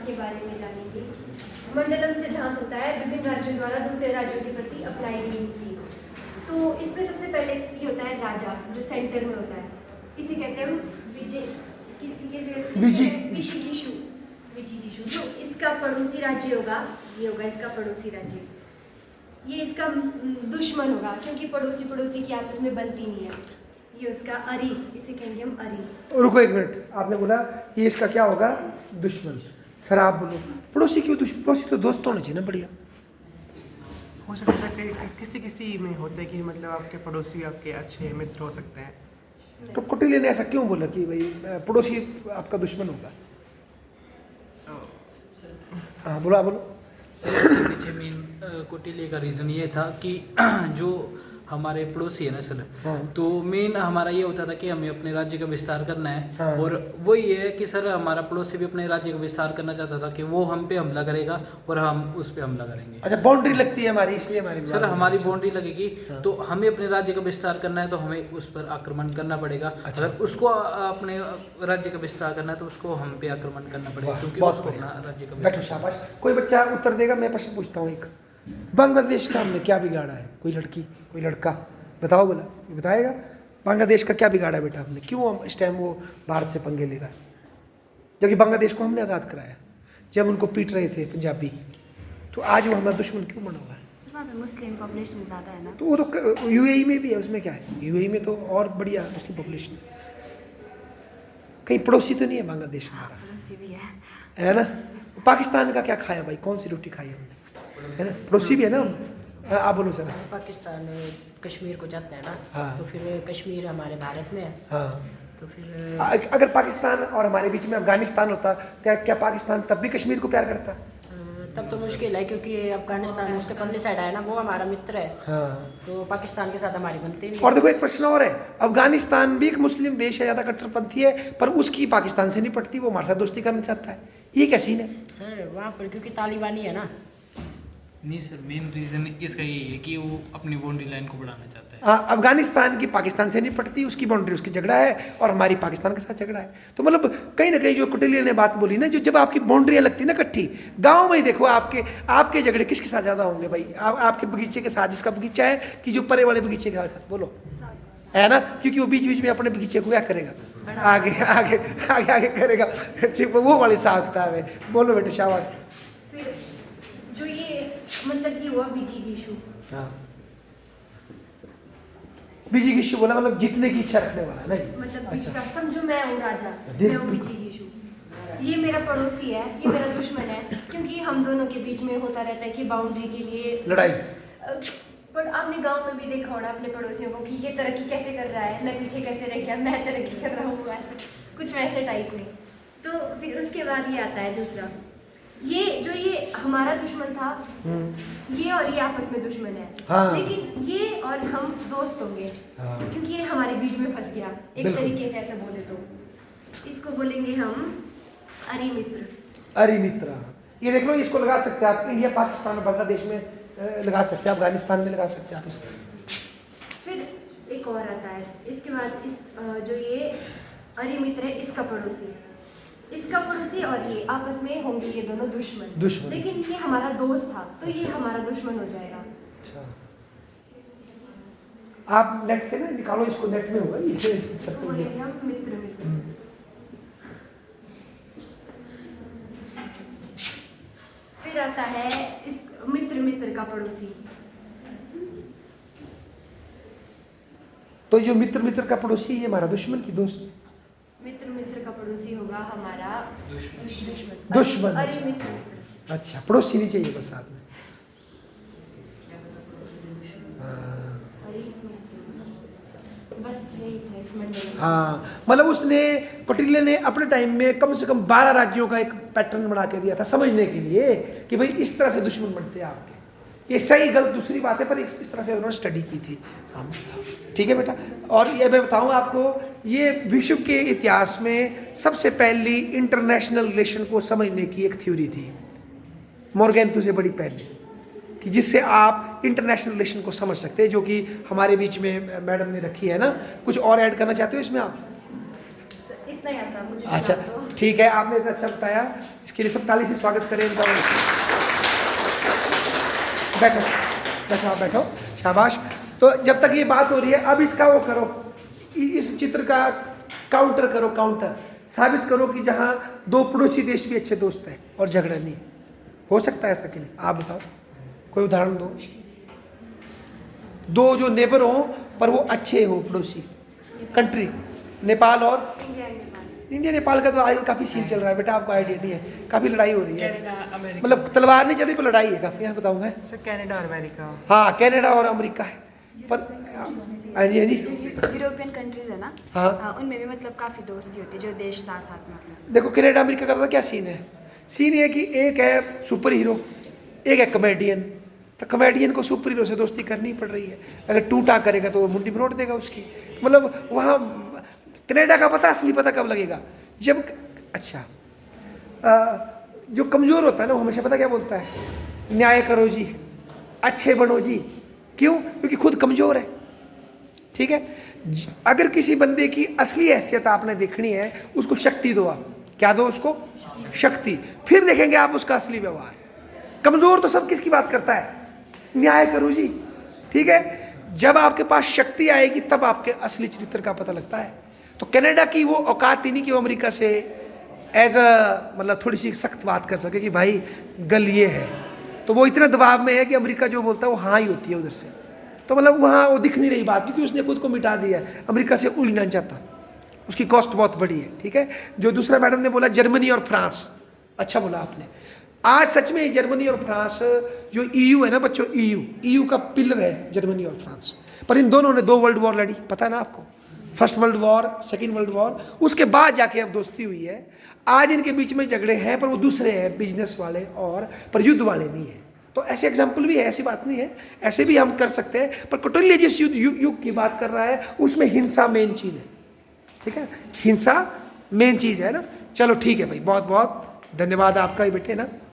के बारे में जानेंगे। मंडलम सिद्धांत होता है विभिन्न राज्यों द्वारा दूसरे राज्यों के प्रति अपनाई गई नीति। तो इसमें सबसे पहले ये होता है राजा, जो सेंटर में होता है, इसे कहते हैं विजिगीषु। जो इसका पड़ोसी राज्य होगा, ये होगा इसका पड़ोसी राज्य, ये इसका दुश्मन होगा, क्योंकि पड़ोसी पड़ोसी की आपस में बनती नहीं है। ये उसका अरी, इसे कहेंगे हम अरी। रुको एक मिनट, आपने बोला ये इसका क्या होगा? दुश्मन। सर आप बोलो, पड़ोसी क्यों दुश्मन? पड़ोसी तो दोस्त होना चाहिए ना, बढ़िया। हो सकता है कि किसी किसी में होता है कि मतलब आपके पड़ोसी आपके अच्छे मित्र हो सकते हैं। तो कुटिल्य ने ऐसा क्यों बोला कि भाई पड़ोसी आपका दुश्मन होगा? हाँ बोलो, आप बोलो। सर इसके पीछे मेन कौटिल्य का रीज़न ये था कि जो हमारे पड़ोसी है ना सर, तो मेन हमारा ये होता था कि हमें अपने राज्य का विस्तार करना है। और वो ये है कि सर हमारा पड़ोसी भी अपने राज्य का विस्तार करना चाहता था कि वो हम पे हमला करेगा और हम उस पे हमला करेंगे। अच्छा, बाउंड्री लगती है हमारी, इसलिए हमारी सर हमारी बाउंड्री लगेगी। तो हमें अपने राज्य का विस्तार करना है तो हमें उस पर आक्रमण करना पड़ेगा। अच्छा। अगर उसको अपने राज्य का विस्तार करना है तो उसको हम पे आक्रमण करना पड़ेगा, क्योंकि बहुत उसको बढ़िया। अपना राज्य का बैठो, विस्तार। शाबाश। कोई बच्चा उत्तर देगा? मैं प्रश्न पूछता हूँ एक। बांग्लादेश का हमने क्या बिगाड़ा है? कोई लड़की, कोई लड़का बताओ, बोला बताएगा। बांग्लादेश का क्या बिगाड़ा है बेटा हमने? क्यों हम इस टाइम वो भारत से पंगे ले रहा है? जबकि बांग्लादेश को हमने आज़ाद कराया, जब उनको पीट रहे थे पंजाबी, तो आज वो हमारा दुश्मन क्यों बना हुआ है? सिर्फ वहाँ पे मुस्लिम पॉपुलेशन ज़्यादा है ना। तो वो तो यूएई में भी है, उसमें क्या है? यूएई में तो और बढ़िया मुस्लिम पॉपुलेशन है। कहीं पड़ोसी तो नहीं है बांग्लादेश हमारा, पड़ोसी भी है ना? पाकिस्तान का क्या खाया भाई? कौन सी रोटी खाई हमने, है ना? पड़ोसी भी है ना। आप बोलो सर। पाकिस्तान कश्मीर को चाहता है ना। हाँ। तो फिर कश्मीर हमारे भारत में है। हाँ, तो फिर अगर पाकिस्तान और हमारे बीच में अफगानिस्तान होता तो क्या पाकिस्तान तब भी कश्मीर को प्यार करता? तब तो मुश्किल है, क्योंकि अफगानिस्तान उसके पल्ले साइड है ना, वो हमारा मित्र है। हाँ। तो पाकिस्तान के साथ हमारी बनती भी और देखो एक प्रश्न और है, अफगानिस्तान भी एक मुस्लिम देश है, ज़्यादा कट्टरपंथी है, पर उसकी पाकिस्तान से नहीं पड़ती, वो हमारे साथ दोस्ती करना चाहता है। ये क्या सीन है? सर वहाँ पर क्योंकि तालिबानी है ना। नहीं सर, मेन रीज़न इसका यही है कि वो अपनी बाउंड्री लाइन को बढ़ाना चाहता है। अफगानिस्तान की पाकिस्तान से नहीं पड़ती, उसकी बाउंड्री, उसकी झगड़ा है, और हमारी पाकिस्तान के साथ झगड़ा है। तो मतलब कहीं ना कहीं जो कुटिल्य ने बात बोली ना, जो जब आपकी बाउंड्रियाँ लगती ना इकट्ठी, गांव में ही देखो आपके झगड़े किसके साथ ज़्यादा होंगे भाई? आपके बगीचे के साथ, जिसका बगीचा है, कि जो परे वाले बगीचे के साथ? बोलो, है ना? क्योंकि वो बीच बीच में अपने बगीचे को क्या करेगा, आगे आगे आगे आगे करेगा, वो वाले हिसाब किताब है। बोलो बेटे, शाबाश। फिर जो ये मतलब ये हुआ विजिगीषु। हाँ, विजिगीषु बोला मतलब जीतने की इच्छा रखने वाला, नहीं? मतलब अच्छा, समझो मैं हूँ राजा, दिल- मैं हूँ विजिगीषु, ये मेरा पड़ोसी है, ये मेरा दुश्मन है, क्योंकि हम दोनों के बीच में होता रहता है कि बाउंड्री के लिए लड़ाई। पर आपने गांव में भी देखा होना अपने पड़ोसियों को कि ये तरक्की कैसे कर रहा है, मैं पीछे कैसे रह गया, मैं तरक्की कर रहा हूँ, ऐसे कुछ वैसे टाइप में। तो फिर उसके बाद ये आता है दूसरा, ये हमारा दुश्मन था, ये और ये आपस में दुश्मन है। हाँ। लेकिन ये और हम दोस्त होंगे, हाँ। क्योंकि ये हमारे बीच में फंस गया एक बिल्कुल। तरीके से, ऐसे बोले तो इसको बोलेंगे हम अरिमित्र। अरिमित्र। ये देख लो, इसको लगा सकते हैं आप इंडिया, पाकिस्तान और बांग्लादेश में लगा सकते हैं, अफगानिस्तान में लगा सकते हैं आप इसको। फिर एक और आता है इसके बाद, इस जो ये अरिमित्र है, इसका पड़ोसी और ये आपस में होंगे ये दोनों दुश्मन। लेकिन ये हमारा दोस्त था, तो ये हमारा दुश्मन हो जाएगा। अच्छा, आप नेट से ना निकालो इसको, नेट में होगा ये सीख इसको सकते बोलेंगे हैं। हम मित्र। फिर आता है इस मित्र का पड़ोसी। तो जो मित्र का पड़ोसी, ये हमारा दुश्मन की दोस्त। मित्र का पड़ोसी होगा हमारा दुश्मन। अरिमित्र। अच्छा, पड़ोसी नहीं चाहिए बस साथ में। बस यही था इस मंडल में। हाँ, मतलब उसने, कौटिल्य ने अपने टाइम में कम से कम 12 राज्यों का एक पैटर्न बना के दिया था समझने के लिए कि भाई इस तरह से दुश्मन बनते हैं आपके। ये सही गलत दूसरी बात है, पर इस तरह से उन्होंने स्टडी की थी। ठीक है बेटा। और ये मैं बताऊं आपको, ये विश्व के इतिहास में सबसे पहली इंटरनेशनल रिलेशन को समझने की एक थ्योरी थी, मॉर्गेंथु से बड़ी पहले, कि जिससे आप इंटरनेशनल रिलेशन को समझ सकते हैं, जो कि हमारे बीच में मैडम ने रखी है ना। कुछ और ऐड करना चाहते हो इसमें आप? इतना ही आता मुझे। अच्छा तो ठीक है, आपने इतना अच्छा बताया, इसके लिए सब ताली से स्वागत करें इनका। बैठो बैठो, आप बैठो, शाबाश। तो जब तक ये बात हो रही है, अब इसका वो करो, इस चित्र का काउंटर करो, काउंटर साबित करो कि जहाँ दो पड़ोसी देश भी अच्छे दोस्त हैं और झगड़ा नहीं हो सकता है ऐसा कि नहीं? आप बताओ, कोई उदाहरण दो। दो जो नेबर हो पर वो अच्छे हो पड़ोसी कंट्री, नेपाल और इंडिया। नेपाल का तो आजकल काफ़ी सीन चल रहा है बेटा, आपको आइडिया नहीं है, काफ़ी लड़ाई हो रही है, कनाडा, अमेरिका। मतलब तलवार नहीं चल रही पर लड़ाई है काफ़ी, यहाँ बताऊँगा। सर कनाडा और अमेरिका। हाँ, कनाडा और अमेरिका है, पर हाँ जी, हाँ जी, यूरोपियन कंट्रीज है ना, हाँ। उनमें भी मतलब काफ़ी दोस्ती होती है, जो देश साथ साथ में मतलब। देखो कनाडा अमेरिका का पता क्या सीन है? सीन ये कि एक है सुपर हीरो, एक है कॉमेडियन। तो कॉमेडियन को सुपर हीरो से दोस्ती करनी पड़ रही है, अगर टूटा करेगा तो वो मुंडी मरोड़ देगा उसकी। मतलब वहाँ कनाडा का पता, असली पता कब लगेगा? जब अच्छा जो कमज़ोर होता है ना, वो हमेशा पता क्या बोलता है? न्याय करो जी, अच्छे बनो जी। क्यों? क्योंकि खुद कमज़ोर है। ठीक है, अगर किसी बंदे की असली हैसियत आपने देखनी है, उसको शक्ति दो। आप क्या दो उसको? शक्ति, फिर देखेंगे आप उसका असली व्यवहार। कमज़ोर तो सब किसकी बात करता है? न्याय करो जी। ठीक है, जब आपके पास शक्ति आएगी तब आपके असली चरित्र का पता लगता है। तो कनाडा की वो औकात ही नहीं कि वो अमेरिका से एज अ मतलब थोड़ी सी सख्त बात कर सके कि भाई गल ये है। तो वो इतना दबाव में है कि अमेरिका जो बोलता है वो हाँ ही होती है उधर से। तो मतलब वहाँ वो दिख नहीं रही बात, क्योंकि उसने खुद को मिटा दिया है, अमेरिका से उलझना चाहता, उसकी कॉस्ट बहुत बड़ी है। ठीक है, जो दूसरा मैडम ने बोला जर्मनी और फ्रांस, अच्छा बोला आपने। आज सच में जर्मनी और फ्रांस जो EU है ना बच्चों, EU का पिलर है जर्मनी और फ्रांस। पर इन दोनों ने 2 वर्ल्ड वॉर लड़ी, पता है ना आपको? First world war, second world war, उसके बाद जाके अब दोस्ती हुई है। आज इनके बीच में झगड़े हैं पर वो दूसरे हैं, बिजनेस वाले, और पर युद्ध वाले नहीं है। तो ऐसे एग्जाम्पल भी है, ऐसी बात नहीं है, ऐसे भी हम कर सकते हैं। पर कौटिल्य जिस युग की बात कर रहा है उसमें हिंसा मेन चीज़ है। ठीक है, हिंसा मेन चीज़ है ना। चलो ठीक है भाई, बहुत बहुत धन्यवाद आपका ही बेटे ना।